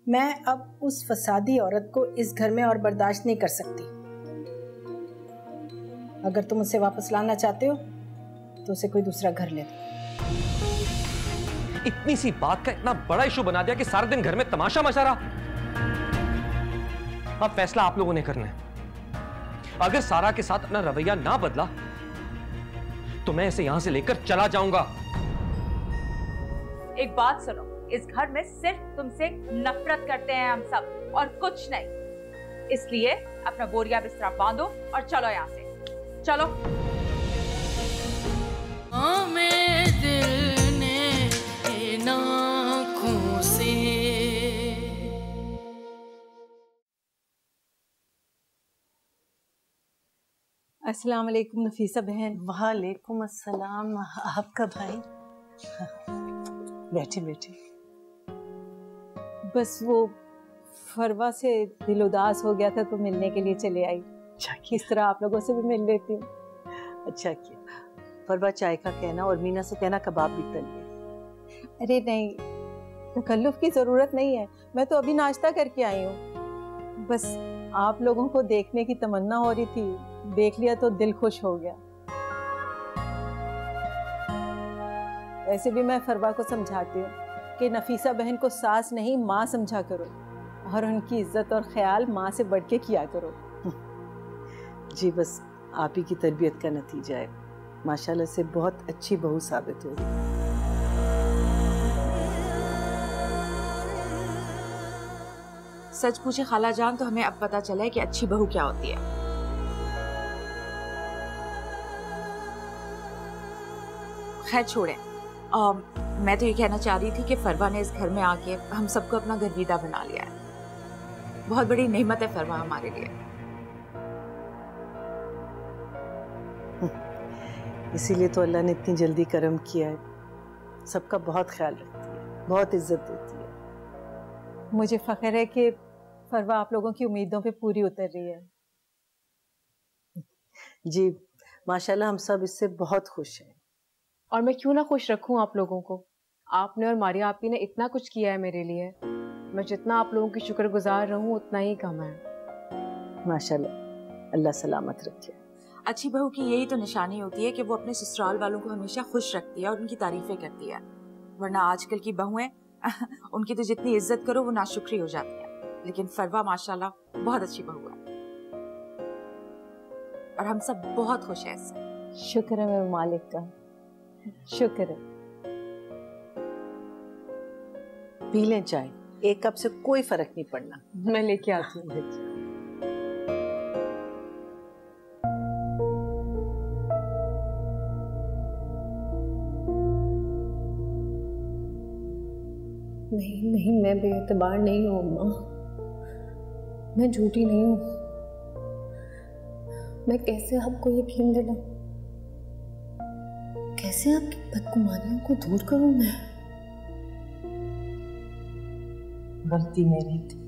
मैं अब उस फसादी औरत को इस घर में और बर्दाश्त नहीं कर सकती। अगर तुम उसे वापस लाना चाहते हो तो उसे कोई दूसरा घर ले दो। इतनी सी बात का इतना बड़ा इशू बना दिया कि सारा दिन घर में तमाशा मचा रहा। अब फैसला आप लोगों ने करना है। अगर सारा के साथ अपना रवैया ना बदला तो मैं इसे यहां से लेकर चला जाऊंगा। एक बात सुनो, इस घर में सिर्फ तुमसे नफरत करते हैं हम सब और कुछ नहीं। इसलिए अपना बोरिया बिस्तरा बांधो और चलो यहाँ से, चलो। दिल ने आँखों से अस्सलाम वालेकुम नफीसा बहन। वालेकुम अस्सलाम। आपका भाई? बैठे बैठे। बस वो फरवा से दिल उदास हो गया था तो मिलने के लिए चले आई। किस तरह आप लोगों से भी मिल लेती हूँ। अच्छा किया। फरवा चाय का कहना और मीना से कहना कबाब भी तल ले। अरे नहीं, तकल्लुफ की जरूरत नहीं है, मैं तो अभी नाश्ता करके आई हूँ। बस आप लोगों को देखने की तमन्ना हो रही थी, देख लिया तो दिल खुश हो गया। वैसे भी मैं फरवा को समझाती हूँ कि नफीसा बहन को सास नहीं माँ समझा करो और उनकी इज्जत और ख्याल माँ से बढ़ के किया करो। जी बस आप ही की तरबियत का नतीजा है। माशाल्लाह से बहुत अच्छी बहू साबित हुई। सच पूछे खाला जान तो हमें अब पता चला है कि अच्छी बहू क्या होती है। खैर छोड़ें, मैं तो ये कहना चाह रही थी कि फरवा ने इस घर में आके हम सबको अपना गर्विदा बना लिया है। बहुत बड़ी नेमत है फरवा हमारे लिए। इसीलिए तो अल्लाह ने इतनी जल्दी करम किया है। सबका बहुत ख्याल रखती है, बहुत इज्जत देती है। मुझे फख्र है कि फरवा आप लोगों की उम्मीदों पे पूरी उतर रही है। जी माशाल्लाह हम सब इससे बहुत खुश हैं। और मैं क्यों ना खुश रखूं आप लोगों को। आपने और मारिया आपी ने इतना कुछ किया है मेरे लिए, मैं जितना आप लोगों की शुक्रगुजार रहूं उतना ही कम है। माशाल्लाह अल्लाह सलामत रखे। अच्छी बहू की यही तो निशानी होती है कि वो अपने ससुराल वालों को हमेशा खुश रखती है और उनकी तारीफें करती है। वरना आजकल की बहुएं उनकी तो जितनी इज्जत करो वो नाशुक्री हो जाती है। लेकिन फरवा माशाल्लाह बहुत अच्छी बहू है और हम सब बहुत खुश हैं इससे। शुक्र है मेरे मालिक का, शुक्र है। पी लें चाय, एक कप से कोई फर्क नहीं पड़ना। मैं लेके आती हूँ। नहीं नहीं, मैं बेएतबार नहीं हूँ अम्मा, मैं झूठी नहीं हूँ। मैं कैसे आपको यकीन दिलाऊं, कैसे आपकी बदगुमानियों को दूर करूं मैं? गलती मेरी थी,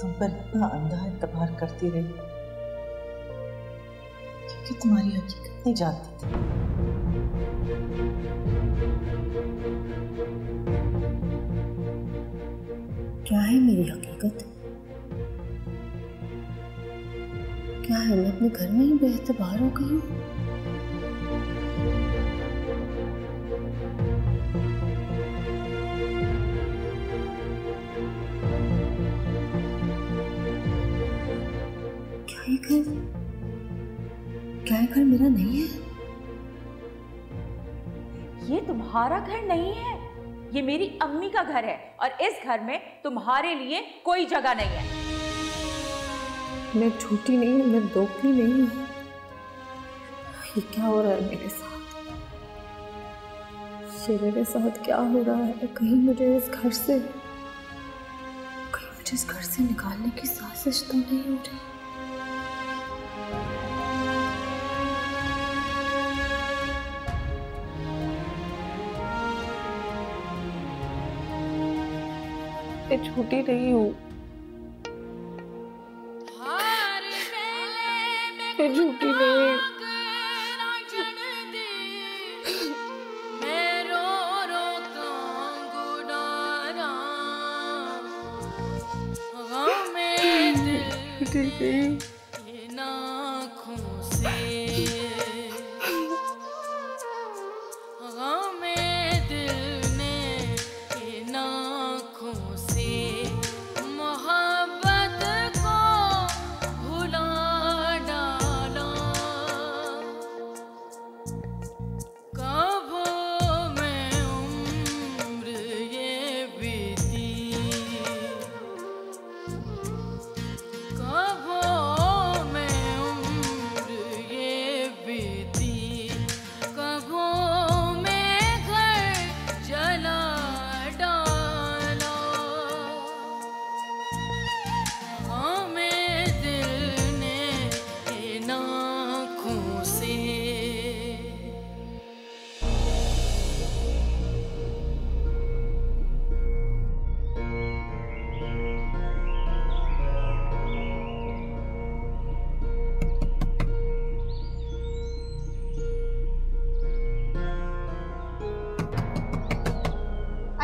तुम पर इतना अंधा एतबार करती रही क्योंकि तुम्हारी हकीकत नहीं जानती थी। क्या है मेरी हकीकत? क्या है मैं अपने घर में ही बेएतबार हो गई हूँ? क्या ये घर मेरा नहीं है? ये तुम्हारा घर नहीं है, ये मेरी अम्मी का घर है और इस घर में तुम्हारे लिए कोई जगह नहीं है। मैं झूठी नहीं हूँ, मैं दोगली नहीं हूँ। ये क्या हो रहा है मेरे साथ? ये मेरे साथ क्या हो रहा है? कहीं मुझे इस घर से निकालने की साजिश तो नहीं हो रही? मैं झूठी नहीं हूँ, मैं झूठी नहीं हूँ। गई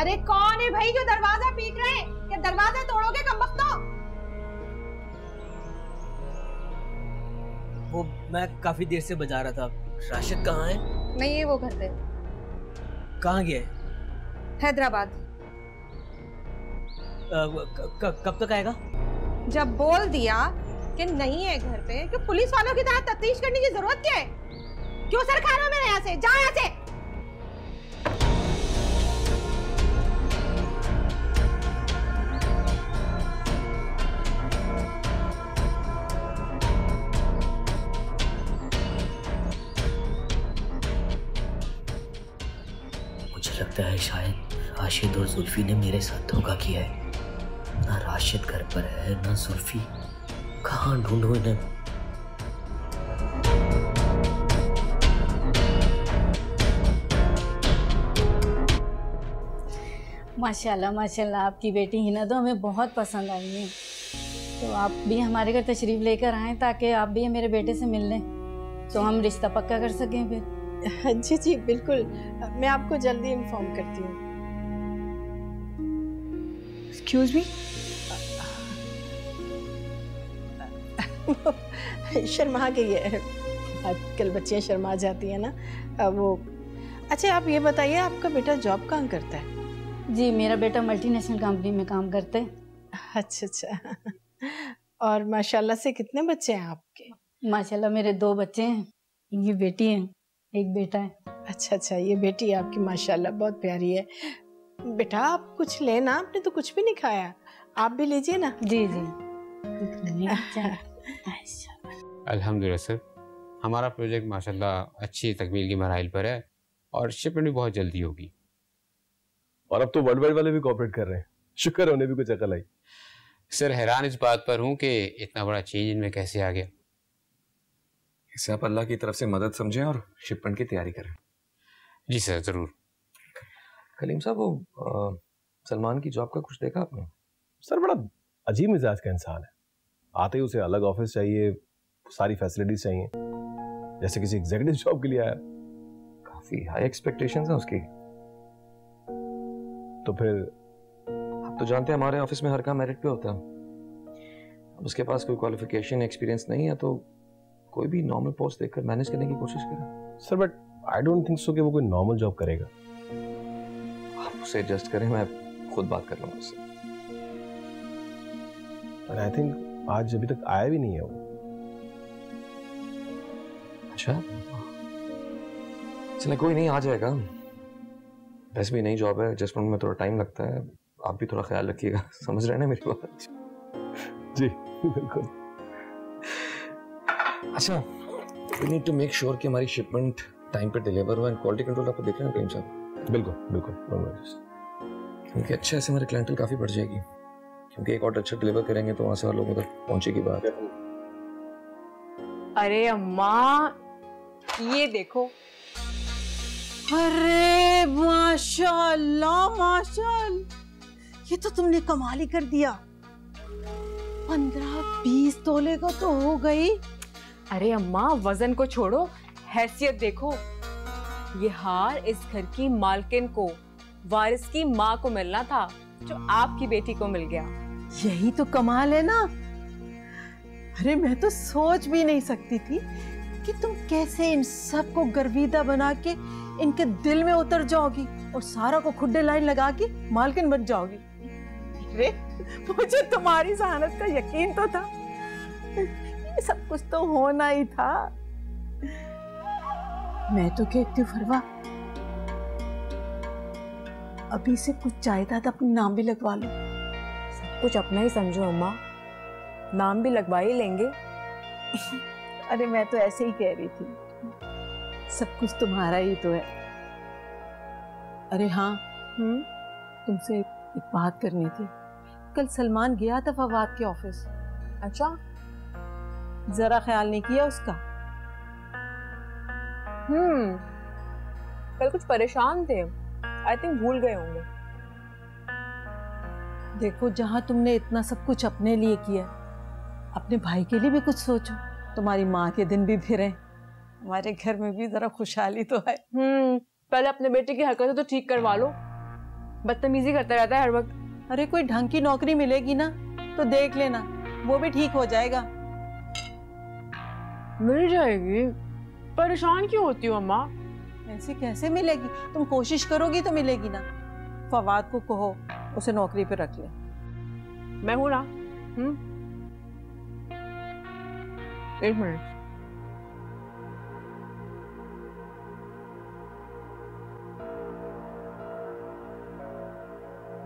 अरे कौन है भाई जो दरवाजा पीट रहे हैं? क्या दरवाजा तोड़ोगे कमबख्तों? वो मैं काफी देर से बजा रहा था। राशिद कहाँ है? नहीं है वो घर पे। कहाँ गया? हैदराबाद। कब तक आएगा? जब बोल दिया कि नहीं है घर पे, क्यों पुलिस वालों की तरह तफ्तीश करने की जरूरत क्या है? क्यों सर खा रहा हो मेरे यहाँ से? जाओ यहाँ से। लगता है शायद राशिद और जुल्फी ने मेरे साथ धोखा किया है। ना राशिद घर पर है ना जुल्फी। कहाँ ढूंढूं इन्हें? माशाल्लाह माशाल्लाह, आपकी बेटी हिना तो हमें बहुत पसंद आई है। तो आप भी हमारे घर तशरीफ लेकर आएं ताकि आप भी मेरे बेटे से मिल लें, तो हम रिश्ता पक्का कर सकें फिर। जी जी बिल्कुल, मैं आपको जल्दी इन्फॉर्म करती हूँ। एक्सक्यूज मी, शर्मा गई है, आजकल बच्चियाँ शर्मा जाती हैं ना वो। अच्छा आप ये बताइए, आपका बेटा जॉब कहाँ करता है? जी मेरा बेटा मल्टीनेशनल कंपनी में काम करता है। अच्छा अच्छा। और माशाल्लाह से कितने बच्चे हैं आपके? माशाल्लाह मेरे 2 बच्चे हैं, ये बेटी है, एक बेटा है। अच्छा अच्छा, ये बेटी आपकी माशाल्लाह बहुत प्यारी है। बेटा आप कुछ लेना, आपने तो कुछ भी नहीं खाया, आप भी लीजिए ना। जी जी। अल्हम्दुलिल्लाह सर, हमारा प्रोजेक्ट माशाल्लाह अच्छी तकमील की मराहिल पर है और शिपमेंट भी बहुत जल्दी होगी। और अब तो वर्ल्ड वाइड वाले भी कोऑपरेट कर रहे हैं, शुक्र है उन्हें भी कुछ अकल आई। सर हैरान इस बात पर हूँ कि इतना बड़ा चेंज इनमें कैसे आ गया। इसे आप अल्लाह की तरफ से मदद समझें और शिपमेंट की तैयारी करें। जी सर ज़रूर। कलीम साहब, वो सलमान की जॉब का कुछ देखा आपने? सर बड़ा अजीब मिजाज का इंसान है। आते ही उसे अलग ऑफिस चाहिए, सारी फैसिलिटीज चाहिए, जैसे किसी एग्जीक्यूटिव जॉब के लिए आया। काफी हाई एक्सपेक्टेशंस हैं उसकी। तो फिर आप तो जानते हैं हमारे ऑफिस में हर काम मेरिट पे होता है। अब उसके पास कोई क्वालिफिकेशन एक्सपीरियंस नहीं है, तो कोई भी नॉर्मल पोस्ट देखकर मैनेज करने की कोशिश करें। Sir but I don't think so कि वो कोई नॉर्मल जॉब करेगा। आप उसे एडजस्ट करें, मैं खुद बात कर लूंगा उससे। आई थिंक आज अभी तक आया भी नहीं है वो। अच्छा चलिए कोई नहीं, आ जाएगा। वैसे भी नई जॉब है, एडजस्टमेंट में थोड़ा टाइम लगता है, आप भी थोड़ा ख्याल रखिएगा। समझ रहे हैं ना मेरी बात? जी बिल्कुल। अच्छा, we need to make sure कि हमारी शिपमेंट टाइम पे डिलीवर हो। एंड क्वालिटी कंट्रोल आपको देख रहे हैं करीम साहब? बिल्कुल बिल्कुल। क्योंकि अच्छा ऐसे हमारी क्लाइंटल काफी बढ़ जाएगी, क्योंकि एक ऑर्डर अच्छा डिलीवर करेंगे तो वहां से और लोगों तक पहुंचेगी बात। अरे अम्मा ये देखो। अरे माशाल्लाह माशाल्लाह, ये तो तुमने कमाल ही कर दिया। 15-20 तोले का तो हो गई। अरे अम्मा वजन को छोड़ो, हैसियत देखो। ये हार इस घर की मालकिन को, वारिस की माँ को मिलना था, जो आपकी बेटी को मिल गया। यही तो कमाल है ना। अरे मैं तो सोच भी नहीं सकती थी कि तुम कैसे इन सबको गर्विदा बना के इनके दिल में उतर जाओगी और सारा को खुड्डे लाइन लगा के मालकिन बन जाओगी। अरे मुझे तुम्हारी जहानत का यकीन तो था, ये सब कुछ तो होना ही था। मैं तो कहती हूँ फरवा, अभी से कुछ जायदाद अपने नाम भी लगवा लो। सब कुछ अपना ही समझो अम्मा, नाम भी लगवा ही लेंगे। अरे मैं तो ऐसे ही कह रही थी, सब कुछ तुम्हारा ही तो है। अरे हाँ, तुमसे एक बात करनी थी। कल सलमान गया था फवाद के ऑफिस। अच्छा, जरा ख्याल नहीं किया उसका? कल कुछ परेशान थे, आई थिंक भूल गए होंगे। देखो, जहां तुमने इतना सब कुछ अपने लिए किया, अपने भाई के लिए भी कुछ सोचो। तुम्हारी माँ के दिन भी फिरे, हमारे घर में भी जरा खुशहाली तो है। पहले अपने बेटे की हरकतें तो ठीक करवा लो, बदतमीजी करता रहता है हर वक्त। अरे कोई ढंग की नौकरी मिलेगी ना तो देख लेना, वो भी ठीक हो जाएगा। मिल जाएगी, परेशान क्यों होती हो अम्मा? ऐसे कैसे मिलेगी? तुम कोशिश करोगी तो मिलेगी ना। फवाद को कहो उसे नौकरी पे रख ले। मैं हूं ना। एक मिनट।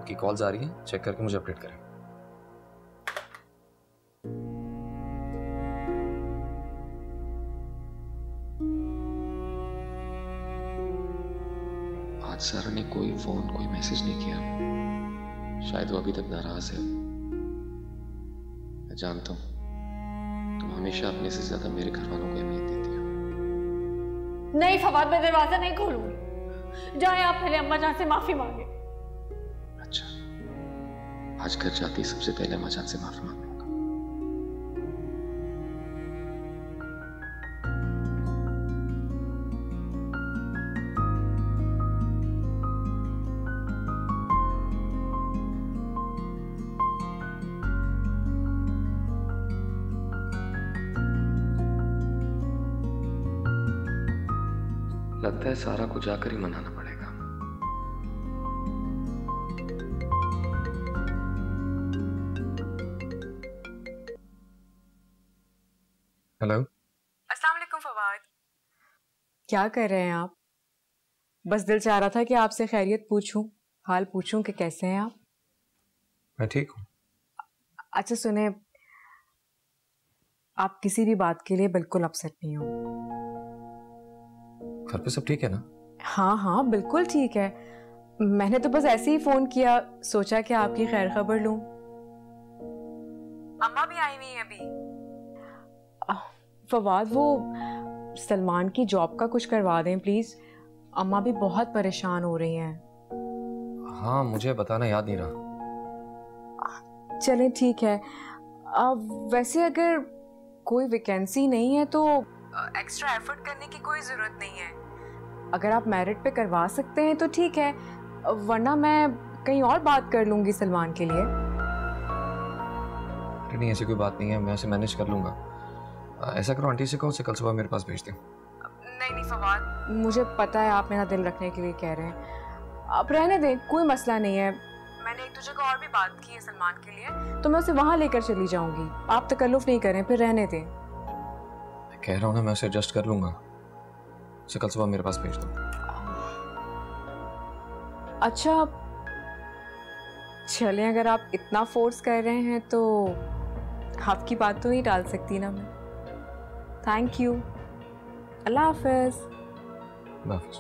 की कॉल्स आ रही हैं, चेक करके मुझे अपडेट करें। आज सारा ने कोई फोन कोई मैसेज नहीं किया, शायद वो अभी तक नाराज है। मैं जानता हूं तुम हमेशा अपने से ज्यादा मेरे घर वालों को अहमियत देती हो। नहीं फवाद, मैं दरवाजा नहीं खोलूंगी। जाए आप पहले अम्मा जान से माफी मांगे। अच्छा, आज घर जाती सबसे पहले अम्मा जान से माफी मांगूंगा। लगता है सारा को जाकर ही मनाना पड़ेगा। हेलो, अस्सलाम वालेकुम फवाद। क्या कर रहे हैं आप? बस दिल चाह रहा था कि आपसे खैरियत पूछूं, हाल पूछूं कि कैसे हैं आप। मैं ठीक हूँ। अच्छा सुने, आप किसी भी बात के लिए बिल्कुल अपसेट नहीं हो। घर पे सब ठीक है ना? हाँ हाँ बिल्कुल ठीक है। मैंने तो बस ऐसे ही फोन किया, सोचा कि आपकी खैर खबर लूं। अम्मा भी आई हुई है अभी। फवाद, वो सलमान की जॉब का कुछ करवा दें प्लीज, अम्मा भी बहुत परेशान हो रही हैं। हाँ, मुझे बताना याद नहीं रहा। चलें ठीक है। वैसे अगर कोई वैकेंसी नहीं है तो एक्स्ट्रा एफर्ट करने की कोई जरूरत नहीं है। अगर आप मेरिट पे करवा सकते हैं तो ठीक है, वरना मैं कहीं और बात कर लूंगी सलमान के लिए। नहीं, ऐसी कोई बात नहीं है, मैं उसे मैनेज कर लूंगा। ऐसा करो, आंटी से कहो उसे कल सुबह मेरे पास भेज दें। नहीं फवाद, मुझे पता है आप मेरा दिल रखने के लिए कह रहे हैं, आप रहने दें, कोई मसला नहीं है। मैंने एक दो जगह और भी बात की है सलमान के लिए, तो मैं उसे वहां लेकर चली जाऊंगी। आप तकल्लुफ नहीं करें, फिर रहने दें। कह रहा हूँ ना, मैं उसे एडजस्ट कर लूंगा। उसे कल सुबह मेरे पास भेज दो। अच्छा चलें, अगर आप इतना फोर्स कर रहे हैं तो आपकी बात तो नहीं टाल सकती ना मैं। थैंक यू, अल्लाह हाफिज। अल्लाह हाफिज।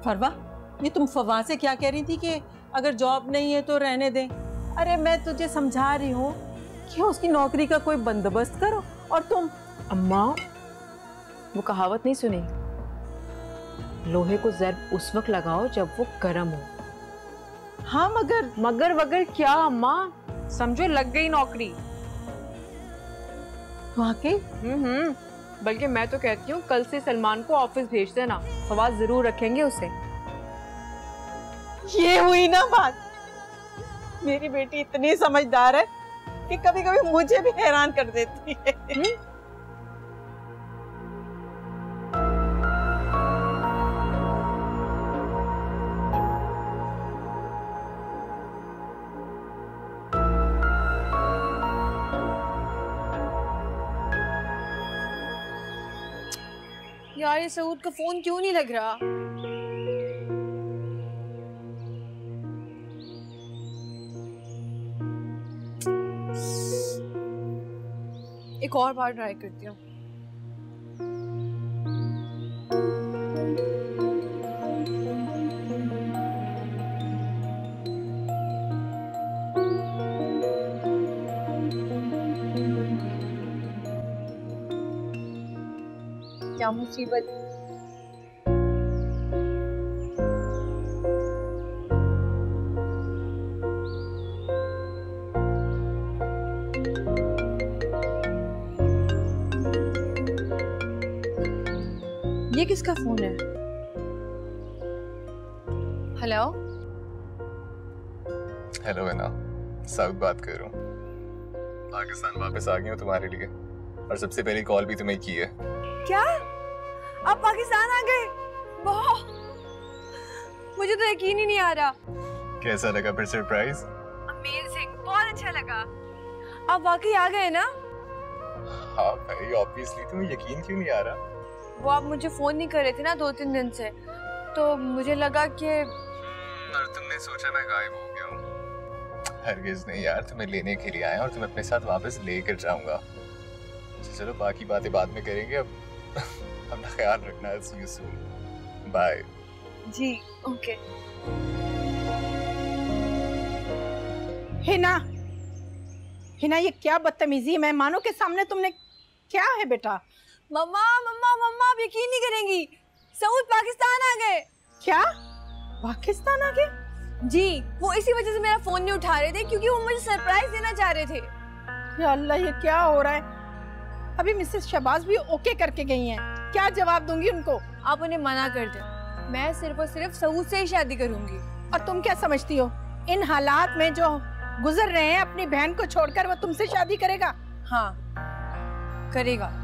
फरवा, ये तुम फवा से क्या कह रही थी कि अगर जॉब नहीं है तो रहने दें? अरे मैं तुझे समझा रही हूँ कि उसकी नौकरी का कोई बंदोबस्त करो, और तुम। अम्मा, वो कहावत नहीं सुनी, लोहे को ज़र्ब उस वक्त लगाओ जब वो गर्म हो। हाँ मगर वगर क्या अम्मा, समझो लग गई नौकरी। वाकई? बल्कि मैं तो कहती हूँ कल से सलमान को ऑफिस भेज देना, फवाद जरूर रखेंगे उसे। ये हुई ना बात। मेरी बेटी इतनी समझदार है कि कभी कभी मुझे भी हैरान कर देती है। यार ये सऊद का फोन क्यों नहीं लग रहा? एक और बार ट्राई करती हूँ। क्या मुसीबत। ये किसका फोन है? हेलो हेलो है ना, साउथ बात कर रहा हूँ। पाकिस्तान वापस आ गई हूँ तुम्हारे लिए, और सबसे पहली कॉल भी तुम्हें की है। क्या आप पाकिस्तान आ गए? वाह, मुझे तो यकीन ही नहीं आ रहा। कैसा लगा फिर सरप्राइज? अमेजिंग, बहुत अच्छा लगा। आप वाकई आ गए ना? हाँ भाई, ऑब्वियसली। तुम्हें यकीन क्यों नहीं आ रहा? वो आप मुझे फोन नहीं कर रहे थे ना 2-3 दिन से, तो मुझे लगा कि और तुमने सोचा मैं गायब हो गया हूँ। हरगिज़ नहीं यार, तुम्हें लेने के लिए आया और तुम्हें अपने साथ वापस लेकर जाऊंगा। चलो बाकी बातें बाद में करेंगे, अब अपना ख्याल रखना। See you soon. Bye. जी ओके। हिना, हिना ये क्या बदतमीजी है मेहमानों के सामने तुमने, क्या है बेटा? मम्मा मम्मा मम्मा, आप यकीन नहीं करेंगी, सऊद पाकिस्तान आ गए। क्या पाकिस्तान आ गए? जी, वो इसी वजह से मेरा फोन नहीं उठा रहे थे, क्योंकि वो मुझे सरप्राइज देना चाह रहे थे। या अल्लाह, ये क्या हो रहा है? अभी मिसेस शहबाज भी ओके करके गई हैं, क्या जवाब दूंगी उनको? आप उन्हें मना कर दें, मैं सिर्फ और सिर्फ सऊद से ही शादी करूंगी। और तुम क्या समझती हो, इन हालात में जो गुजर रहे हैं अपनी बहन को छोड़कर, वो तुमसे शादी करेगा? हाँ करेगा।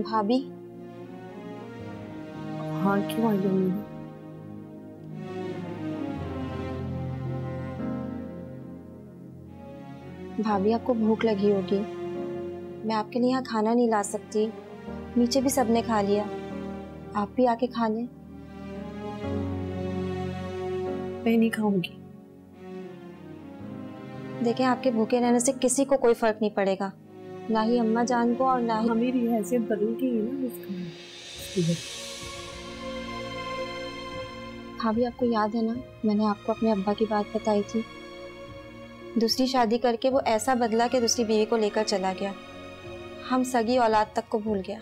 भाभी। हाँ क्यों आई हो? भाभी आपको भूख लगी होगी, मैं आपके लिए यहाँ खाना नहीं ला सकती, नीचे भी सबने खा लिया, आप भी आके खा लें। मैं नहीं खाऊंगी। देखें, आपके भूखे रहने से किसी को कोई फर्क नहीं पड़ेगा, ना ही अम्मा जान को और ना ही मेरी हैसियत बदल गई है ना। भाभी आपको याद है ना, मैंने आपको अपने अब्बा की बात बताई थी। दूसरी शादी करके वो ऐसा बदला कि दूसरी बीवी को लेकर चला गया, हम सगी औलाद तक को भूल गया।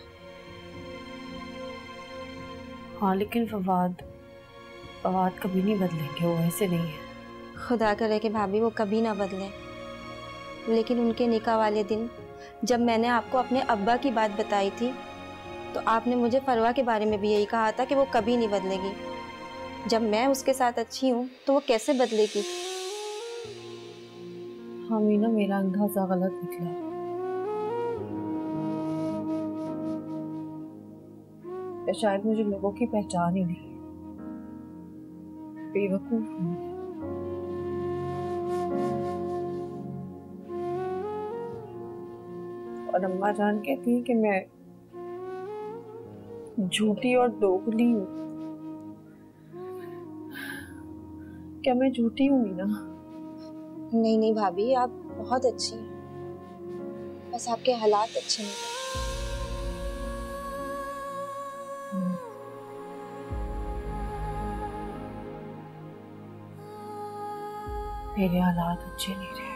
हाँ लेकिन फवाद कभी नहीं बदलेंगे, वो ऐसे नहीं है। खुदा करे कि भाभी वो कभी ना बदले, लेकिन उनके निकाह वाले दिन जब मैंने आपको अपने अब्बा की बात बताई थी, तो आपने मुझे फरवा के बारे में भी यही कहा था कि वो कभी नहीं बदलेगी। जब मैं उसके साथ अच्छी हूँ तो वो कैसे बदलेगी? हाँ मीना, मेरा अंदाजा गलत निकला। या शायद मुझे लोगों की पहचान ही नहीं, बेवकूफ हूँ। और अम्मा जान कहती है कि मैं झूठी और दोगली हूँ। क्या मैं झूठी हूँ मीना? नहीं नहीं भाभी, आप बहुत अच्छी हैं, बस आपके हालात अच्छे नहीं। मेरे हालात अच्छे नहीं रहे।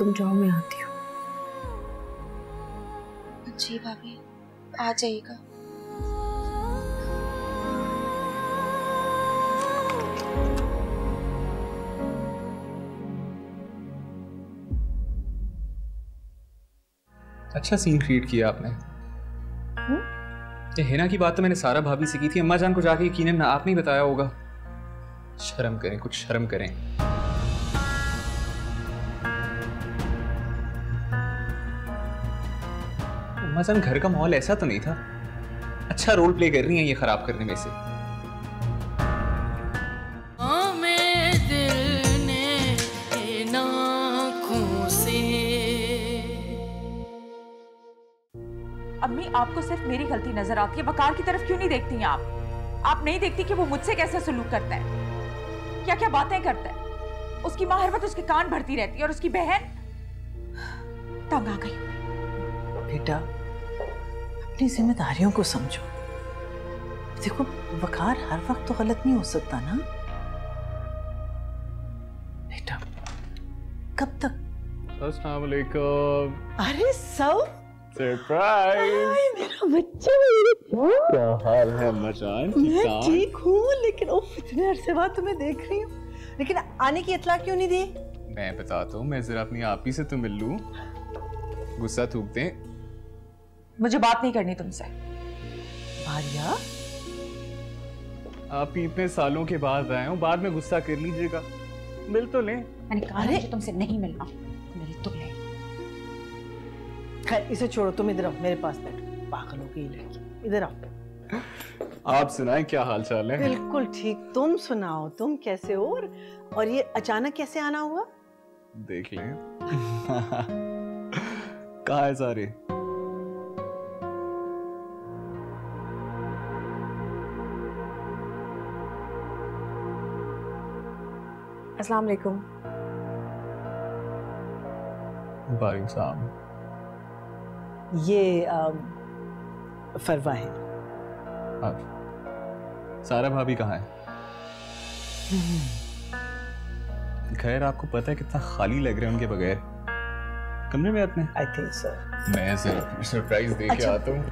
तुम जाओ, मैं आती हूँ। जी भाभी, आ जाइएगा। अच्छा सीन क्रिएट किया आपने। ये हिना की बात तो मैंने सारा भाभी से की थी, अम्मा जान को जाके यकीनन आपने ही बताया होगा। शर्म करें, कुछ शर्म करें। अम्मा जान, घर का माहौल ऐसा तो नहीं था। अच्छा रोल प्ले कर रही हैं ये खराब करने में से। अम्मी, आपको सिर्फ मेरी गलती नजर आती है, वकार की तरफ क्यों नहीं देखती हैं आप? आप नहीं देखती कि वो मुझसे कैसे सलूक करता है, क्या क्या बातें करता है। उसकी माँ हर वक्त उसके कान भरती रहती है और उसकी बहन तंग आ गई। बेटा, अपनी जिम्मेदारियों को समझो। देखो, वकार हर वक्त तो गलत नहीं हो सकता ना बेटा। कब तक? अस्सलाम वालेकुम। अरे सब सरप्राइज। मेरा बच्चा, क्या हाल है अम्मा जान? मैं ठीक हूँ, लेकिन इतने अरसे बाद तुम्हें देख रही हूँ, लेकिन आने की इत्तला क्यों नहीं दी? मैं बताता हूँ, मैं जरा अपनी आप ही से तो मिल लूं। गुस्सा थूक दें। मुझे बात नहीं करनी तुमसे। भारिया, आप ही इतने सालों के बाद आए हो, बाद में गुस्सा कर लीजिएगा। मिल तो लें। मैंने कहा मुझे तुमसे नहीं मिलना। मिल तो लें। खैर, इसे छोड़ो, तुम इधर आओ, मेरे पास बैठो। पागल हो गई लड़की, इधर आओ। आप सुनाएं, क्या हाल चाल है? बिल्कुल ठीक, तुम सुनाओ, तुम कैसे हो? और ये अचानक कैसे आना हुआ? देख लें। कहाँ है सारे? अस्सलाम वालेकुम। वालेकुम सलाम। ये फरवा है। सारा भाभी कहाँ है? खैर, आपको पता है कितना खाली लग रहा है उनके बगैर। कमरे में अपने? I think so. मैं सरप्राइज दे के आता हूँ।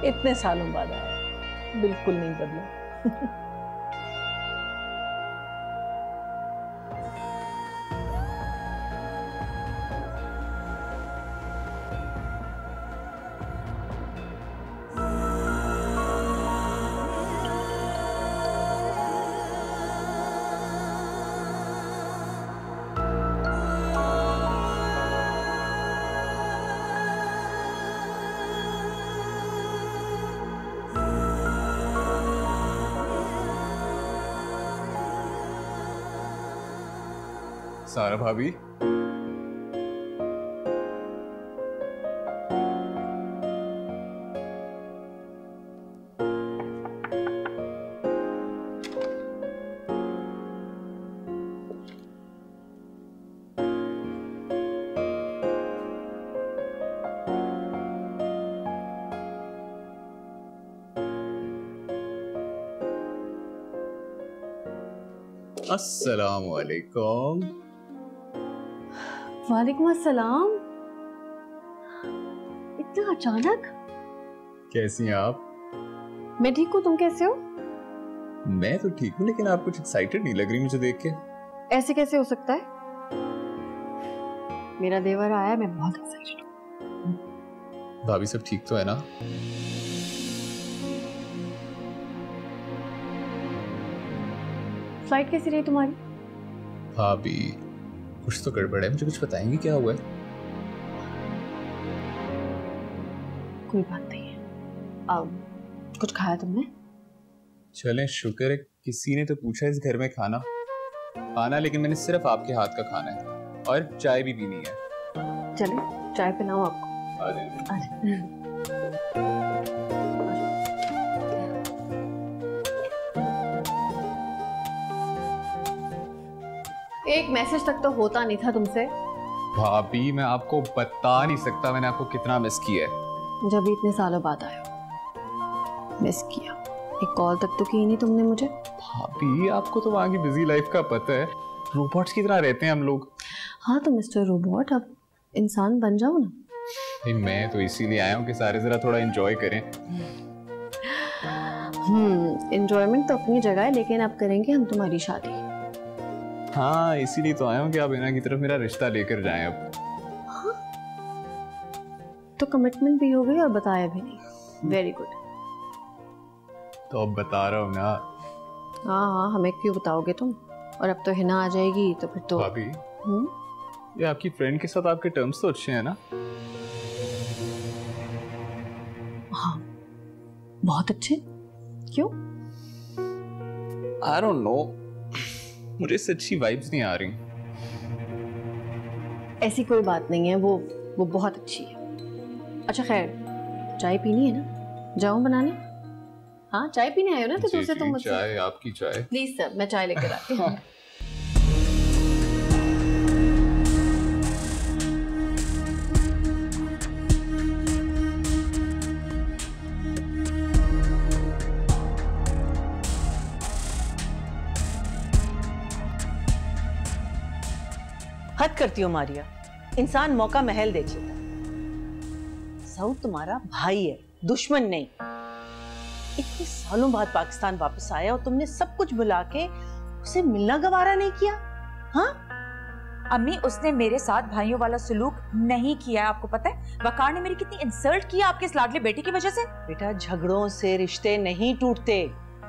इतने सालों बाद आया, बिल्कुल नहीं बदला। सारा भाभी, अस्सलाम वालेकुम। वालेकुम अस्सलाम। इतना अचानक? कैसी हैं आप? मैं ठीक हूँ, तुम कैसे हो? मैं तो ठीक हूँ, लेकिन आप कुछ एक्साइटेड नहीं लग रही मुझे देख के। ऐसे कैसे हो सकता है? मेरा देवर आया, मैं बहुत एक्साइटेड हूँ। भाभी सब ठीक तो है ना? फ्लाइट कैसी रही तुम्हारी? भाभी कुछ तो गड़बड़ है, मुझे कुछ बताएंगे क्या हुआ है? कोई बात नहीं है। कुछ खाया तुमने? चलें, शुक्र है किसी ने तो पूछा इस घर में खाना, लेकिन मैंने सिर्फ आपके हाथ का खाना है और चाय भी पीनी है। चले चाय पिलाऊं आपको? एक मैसेज तक तो होता नहीं था तुमसे। भाभी मैं आपको बता नहीं सकता मैंने आपको कितना मिस किया है। जब इतने सालों बाद आए हो। मिस किया। एक कॉल तक तो की नहीं तुमने मुझे। भाभी आपको तो वहाँ की बिजी लाइफ का पता है, रोबोट्स की तरह रहते हैं हम लोग। हाँ तो मिस्टर रोबोट अब इंसान बन जाओ ना। भाई मैं तो इसीलिए आया हूँ कि सारे जरा थोड़ा एंजॉय करें। एंजॉयमेंट तो अपनी जगह है, लेकिन अब करेंगे हम तुम्हारी शादी। हाँ इसीलिए तो आया हूँ कि आप इना की तरफ मेरा रिश्ता लेकर जाएं अब। हाँ? तो कमिटमेंट भी हो गई और बताया भी नहीं। Very good. तो अब बता रहा हूँ ना। हाँ हाँ, हमें क्यों बताओगे तुम? और अब तो हिना आ जाएगी तो फिर तो। भाभी ये आपकी फ्रेंड के साथ आपके टर्म्स तो अच्छे हैं ना? हाँ बहुत अच्छे। क्यों? I don't know, मुझे इससे अच्छी वाइब्स नहीं आ रही। ऐसी कोई बात नहीं है, वो बहुत अच्छी है। अच्छा खैर, चाय पीनी है ना? जाऊं बनाने? हाँ चाय पीने आए हो ना तो तुमसे तुम मुझसे। चाय, आपकी चाय। प्लीज सर, मैं चाय लेकर आती हूँ। हद करती हो मारिया, इंसान मौका महल देख लेता है। सऊद तुम्हारा भाई है, दुश्मन नहीं। इतने सालों बाद पाकिस्तान वापस आया और तुमने सब कुछ भुला के उसे मिलना गवारा नहीं किया? हाँ अम्मी, उसने मेरे साथ भाइयों वाला सलूक नहीं किया। आपको पता है वकार ने मेरी कितनी इंसल्ट की आपके इस लाडले बेटे की वजह से। बेटा झगड़ों से रिश्ते नहीं टूटते,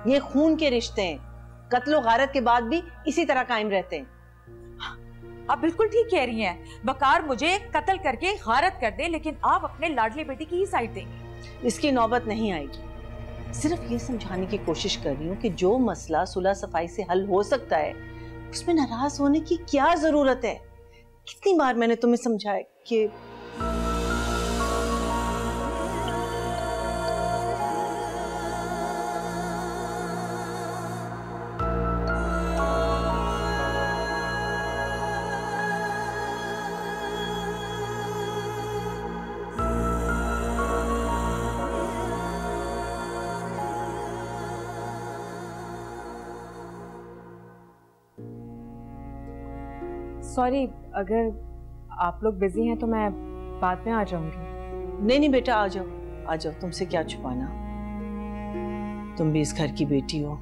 ये खून के रिश्ते हैं। कत्लो गारत के बाद भी इसी तरह कायम रहते हैं। आप बिल्कुल ठीक कह रही हैं। वकार मुझे कत्ल करके गारत कर दे, लेकिन आप अपने लाडले बेटे की ही साइड देंगे। इसकी नौबत नहीं आएगी। सिर्फ ये समझाने की कोशिश कर रही हूँ कि जो मसला सुलह सफाई से हल हो सकता है उसमें नाराज होने की क्या जरूरत है। कितनी बार मैंने तुम्हें समझाया कि सॉरी, अगर आप लोग बिजी हैं तो मैं बाद में आ जाऊंगी। नहीं बेटा, आ जाओ आ जाओ, तुमसे क्या छुपाना, तुम भी इस घर की बेटी हो।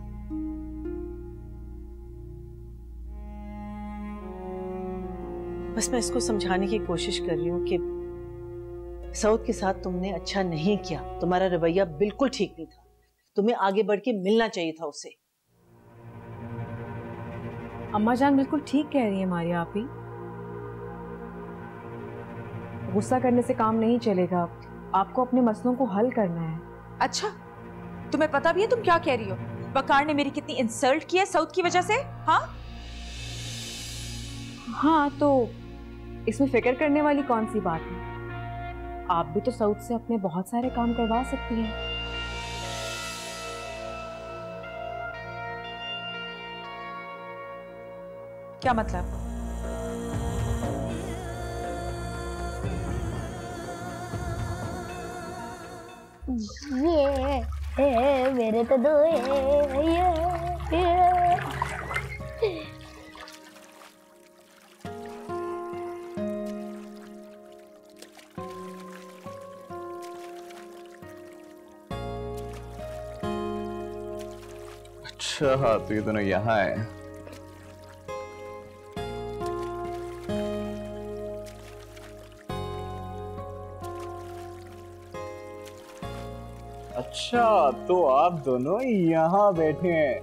बस मैं इसको समझाने की कोशिश कर रही हूँ कि सऊद के साथ तुमने अच्छा नहीं किया, तुम्हारा रवैया बिल्कुल ठीक नहीं था। तुम्हें आगे बढ़ के मिलना चाहिए था उसे। अम्मा जान बिल्कुल ठीक कह रही है मारिया आपी। गुस्सा करने से काम नहीं चलेगा, आपको अपने मसलों को हल करना है। अच्छा, तुम्हें पता भी है तुम क्या कह रही हो? वकार ने मेरी कितनी इंसल्ट की है सऊद की वजह से। हाँ तो इसमें फिक्र करने वाली कौन सी बात है? आप भी तो सऊद से अपने बहुत सारे काम करवा सकती हैं। क्या मतलब? ये मेरे तो दो ये। अच्छा हाँ, तो ये दोनों यहाँ है। अच्छा तो आप दोनों यहाँ बैठे हैं।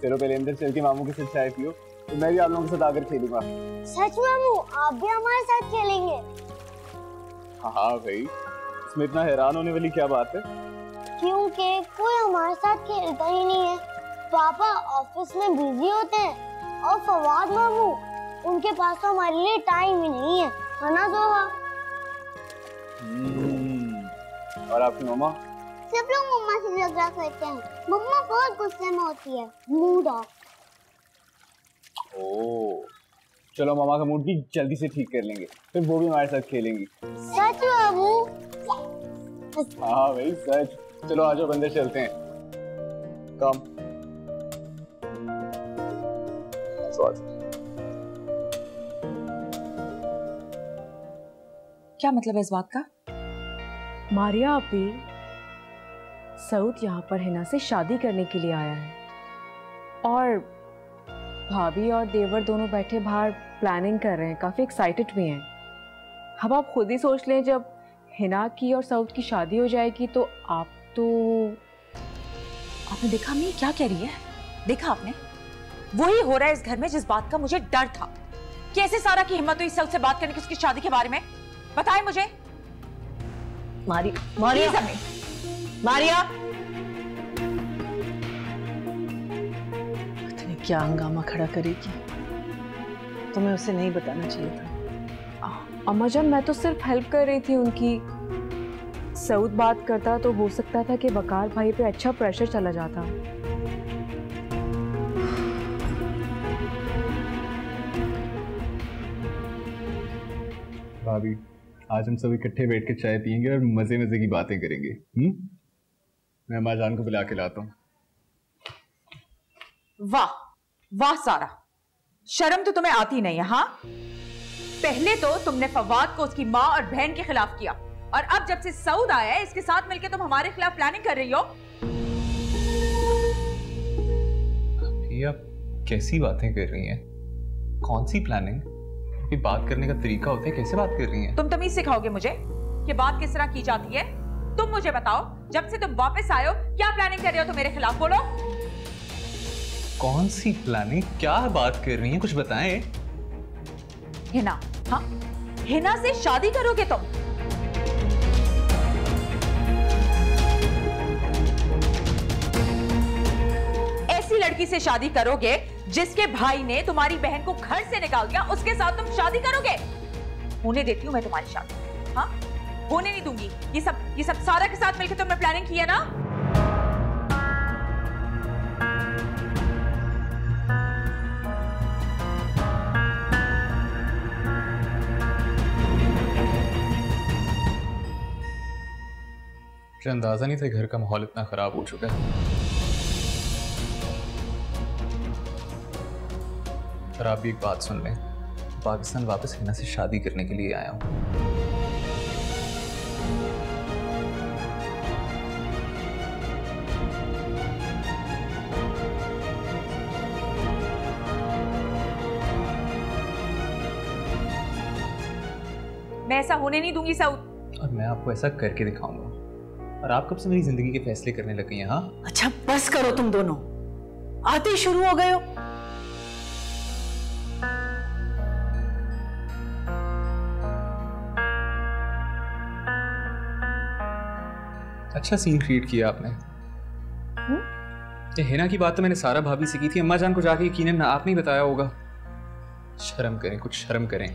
चलो पहले अंदर चल के मामू के साथ चाय पियो, तो मैं भी आप लोगों के साथ आकर खेलूंगा। सच मामू, आप भी हमारे साथ खेलेंगे? हाँ भाई, इसमें इतना हैरान होने वाली क्या बात है? क्योंकि कोई हमारे साथ खेलता ही नहीं है। पापा ऑफिस में बिजी होते हैं और फवाद मामू, उनके पास तो हमारे लिए टाइम ही नहीं है ना जोहा? और आपकी मम्मा? सब लोग मम्मा से झगड़ा करते हैं। मम्मा बहुत गुस्से में होती है, मूड ऑफ। ओह, चलो मामा का मूड भी जल्दी से ठीक कर लेंगे, फिर वो भी हमारे साथ खेलेंगी। सच बाबू? हाँ भाई सच। चलो आ जाओ बंदे, चलते हैं। कम क्या मतलब है इस बात का? मारिया आपी, सऊद यहाँ पर हिना से शादी करने के लिए आया है और भाभी और देवर दोनों बैठे बाहर प्लानिंग कर रहे हैं, काफी एक्साइटेड भी हैं। अब आप खुद ही सोच लें, जब हिना की और सऊद की शादी हो जाएगी तो आपने देखा अम्मी क्या कह रही है? देखा आपने? वही हो रहा है इस घर में जिस बात का मुझे डर था। कैसे सारा की हिम्मत हुई सऊद से बात करने की, उसकी शादी के बारे में? बताएं मुझे। मारिया इतने क्या हंगामा खड़ा करेगी, तुम्हें उसे नहीं बताना चाहिए था। अम्मा जान, मैं तो सिर्फ हेल्प कर रही थी उनकी। सऊद बात करता तो हो सकता था कि वकार भाई पे अच्छा प्रेशर चला जाता। भाभी, आज हम सब इकट्ठे बैठ के चाय पियेंगे और मजे मजे की बातें करेंगे। मैं अम्मा जान को बुला के लाता हूँ। वाह वाह सारा, शर्म तो तुम्हें आती नहीं है? हाँ, पहले तो तुमने फवाद को उसकी माँ और बहन के खिलाफ किया, और अब जब से सऊद आया है इसके साथ मिलकर तुम हमारे खिलाफ प्लानिंग कर रही हो। ये आप कैसी बातें कर रही हैं? कौन सी प्लानिंग? ये बात करने का तरीका होता है, कैसे बात कर रही हैं? तुम तमीज सिखाओगे मुझे कि बात किस तरह की जाती है? तुम मुझे बताओ, जब से तुम वापस आए हो क्या प्लानिंग कर रहे हो तुम मेरे खिलाफ? बोलो। कौन सी प्लानिंग? क्या बात कर रही हैं? कुछ बताएं। हिना, हाँ, हिना से शादी करोगे तुम? ऐसी लड़की से शादी करोगे जिसके भाई ने तुम्हारी बहन को घर से निकाल दिया, उसके साथ तुम शादी करोगे? होने देती हूं मैं तुम्हारी शादी? हाँ, होने नहीं दूंगी। ये सब सारा के साथ मिलकर तुमने प्लानिंग की है ना? मुझे अंदाजा नहीं था घर का माहौल इतना खराब हो चुका है। और आप भी एक बात सुन लें, पाकिस्तान वापस हिना से शादी करने के लिए आया हूं। मैं ऐसा होने नहीं दूंगी सऊद। और मैं आपको ऐसा करके दिखाऊंगा। और आप कब से मेरी जिंदगी के फैसले करने लग गई हैं? हाँ, अच्छा बस करो तुम दोनों, आते ही शुरू हो गए हो। अच्छा सीन क्रिएट किया आपने। ये हिना की बात तो मैंने सारा भाभी से की थी, अम्मा जान को जाके यकीनन आपने ही बताया होगा। शर्म करें, कुछ शर्म करें।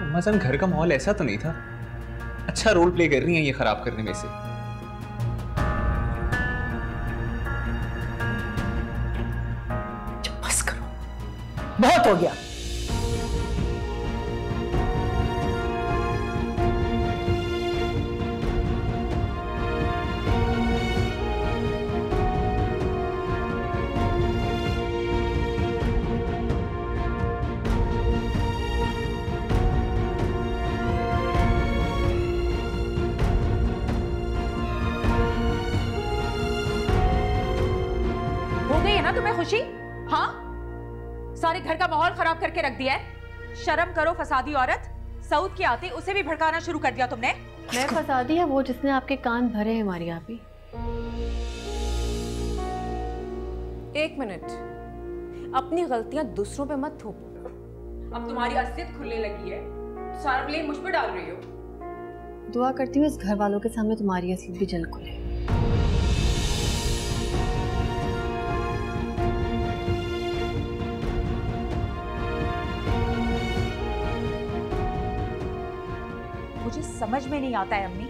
अम्मा जान, घर का माहौल ऐसा तो नहीं था। अच्छा रोल प्ले कर रही हैं ये खराब करने में से। बस करो, बहुत हो गया। तुम्हें खुशी? हाँ, सारे घर का माहौल खराब करके रख दिया है। शर्म करो फसादी औरत। सऊद के आते उसे भी भड़काना शुरू कर दिया तुमने। मैं फसादी है वो जिसने आपके कान भरे हैं मारिया आपी। एक मिनट, अपनी गलतियां दूसरों पे मत थोपो। अब तुम्हारी असलियत खुलने लगी है, सारा ब्लेम मुझ पे डाल रही हो। दुआ करती हूँ इस घर वालों के सामने तुम्हारी असलियत भी जल्द खुले। मुझे समझ में नहीं आता है अम्मी,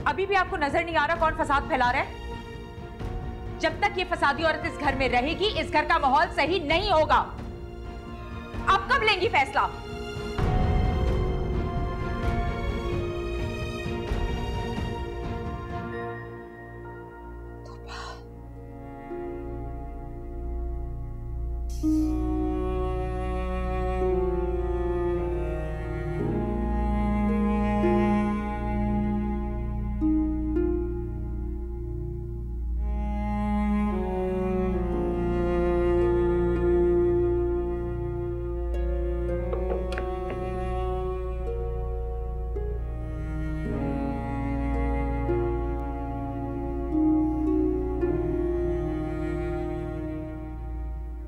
अभी भी आपको नजर नहीं आ रहा कौन फसाद फैला रहा है? जब तक ये फसादी औरत इस घर में रहेगी इस घर का माहौल सही नहीं होगा। आप कब लेंगी फैसला?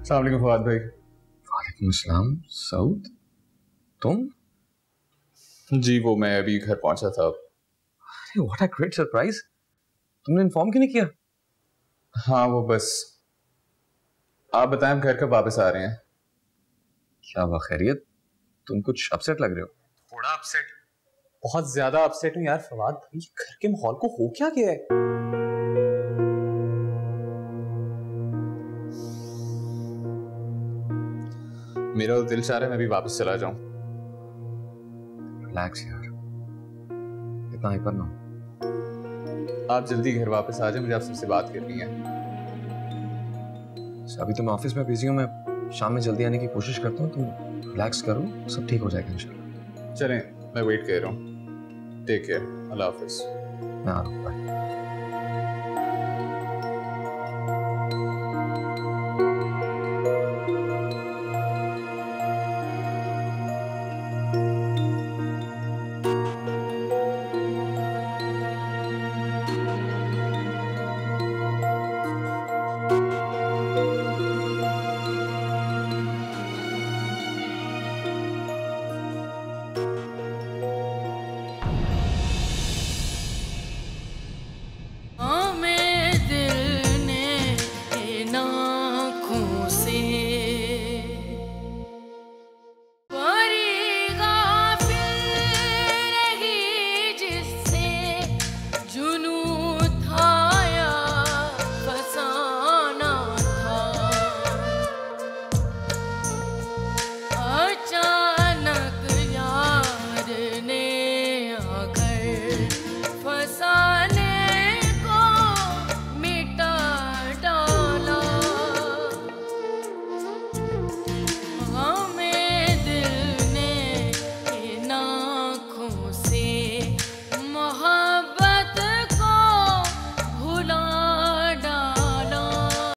अस्सलाम वालेकुम फवाद भाई। वालेकुम अस्सलाम। सऊद, तुम? जी वो मैं अभी घर पहुंचा था। अरे व्हाट अ ग्रेट सरप्राइज। तुमने इन्फॉर्म क्यों नहीं किया? हाँ वो बस, आप बताएं हम घर कब वापस आ रहे हैं? क्या हुआ, खैरियत? तुम कुछ अपसेट लग रहे हो। थोड़ा अपसेट, बहुत ज्यादा अपसेट हूँ यार फवाद भाई। घर के माहौल को हो क्या गया है? मेरा तो दिल चाह रहा है मैं भी वापस चला जाऊं। रिलैक्स यार, इतना हाइपर ना हो। आप जल्दी घर वापस आ जाए, मुझे आपसे सबसे बात करनी है। अभी तो मैं ऑफिस में बिजी हूँ, मैं शाम में जल्दी आने की कोशिश करता हूँ। तुम रिलैक्स करो, सब ठीक हो जाएगा इंशाल्लाह। चलें, मैं वेट कर रहा हूँ। टेक केयर, अल्लाह हाफिज। मैं आ रहा हूँ।